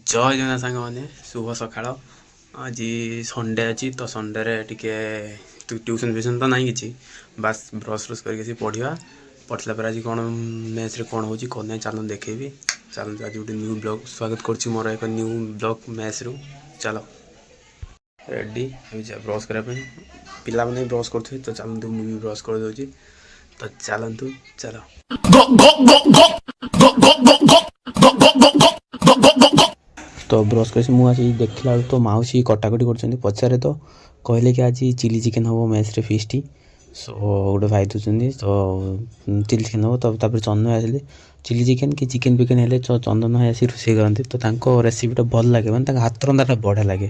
जय जगन्नाथ सांग मैंने शुभ सकाळ आज संडे अच्छी तो संडे टिके ट्यूशन फ्यूशन तो नहीं कि बास ब्रश ब्रश करके पढ़ा पढ़ला पर आज कौन मैच रे कौन होची कौन नहीं चलो देखेबी चलो आज गोटे न्यू ब्लॉग स्वागत करुच्ची मोर एक न्यू ब्लॉग मैच रू चलो रेडी ब्रश करने पिला मैंने ब्रश करुवे तो चलते मुझे ब्रश कर दूसरी तो चलतु चलो तो ब्रश कर मुझे देखला तो मौसी कटाकटी कर पचारे तो कहले कि आज चिली चिकेन हम मेस रे फिस्टी सो गोटे भाई दूसरी तो चिली चिकेन हम तब चंदन आसिले चिली चिकेन कि चिकेन पिकेन हेल्ले चंदन भाई आसी रोसे करते तो रेसीपीटा भल लगे मैंने हाथ रंधाटा बढ़िया लगे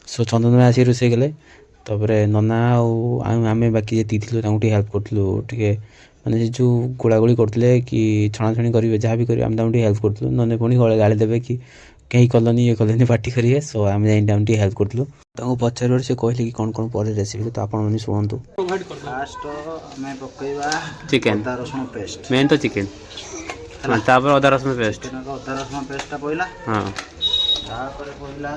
सो चंदन भाई आसी रोसे कले तापर नना आम बाकी जी थी हेल्प करूँ टे मैंने जो गोड़ागोड़ी करते कि छणाछणी करेंगे जहाँ भी करेंगे आम हेल्प करूँ नने पुणी गाड़ी देवे कि कहीं कलनी ये कलनी पार्टी करेंगे सो आम जा हेल्प करूँ पचार से कहले कि कौन कौन पड़े रेसिपी तो आप शुणु चिकेन रसुण पेस्ट मेन तो चिकेन तापर अदा रसुण पेस्ट अदा रसुण पेस्ट पड़ला हाँ पड़ला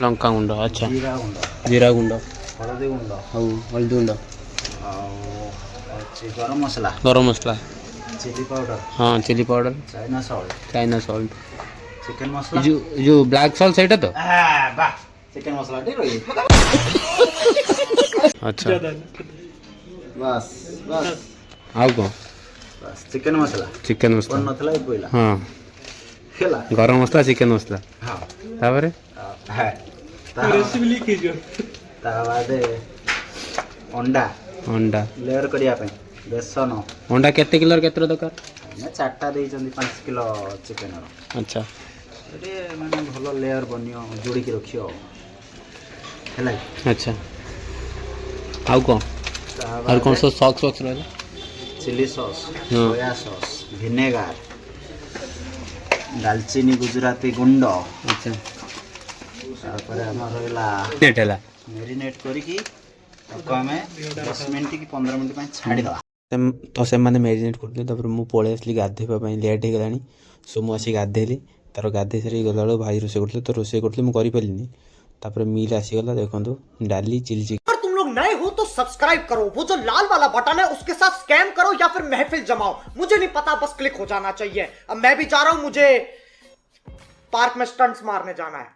लंका गुंड अच्छा जीरा गुंड जीरा गुंड हलदी गुंड हल्दी गुंड गरम मसला चिली पाउडर हाँ chilli powder china salt chicken मसला जो ब्लैक सॉल्ट सेटा तो चिकन मसला ठीक रही अच्छा बस बस आउ कौन बस चिकन मसला नथला पड़ला हाँ खेला गरम मसला चिकन मसला हाँ तापरे है रेसिपी लिखि जो ता बाद अंडा अंडा लेयर करिया पे बेसन अंडा केते किलो केते दरकार ने चारटा दे 5 किलो चिकन अच्छा ये माने भलो लेयर बनियो जोड़ी के रखियो हैला अच्छा आउ कौन और कौन सा सॉस रहला chilli sauce soya sauce vinegar दालचीनी गुजराती गुंड अच्छा तापर हमर रहला नेटेला मैरिनेट करिकी ताको हमें 10 मिनिट की 15 मिनिट पे छाड़ी दवा तो से मैंने मैरिनेट करते मुझे पलि आसली गाधेवाई लेट हो गला सो मुझे गाधेली तार गाधे सारी गला भाई रोसे करते तो रोसे करते मुझे कर मिल आसीगला देखो डाली चिली चिकेन। तुम लोग नए हो तो सब्सक्राइब करो, वो जो लाल वाला बटन है उसके साथ स्कैम करो या फिर महफिल जमाओ, मुझे नहीं पता, बस क्लिक हो जाना चाहिए। अब मैं भी जा रहा हूं, मुझे पार्क में स्टंट्स मारने जाना है।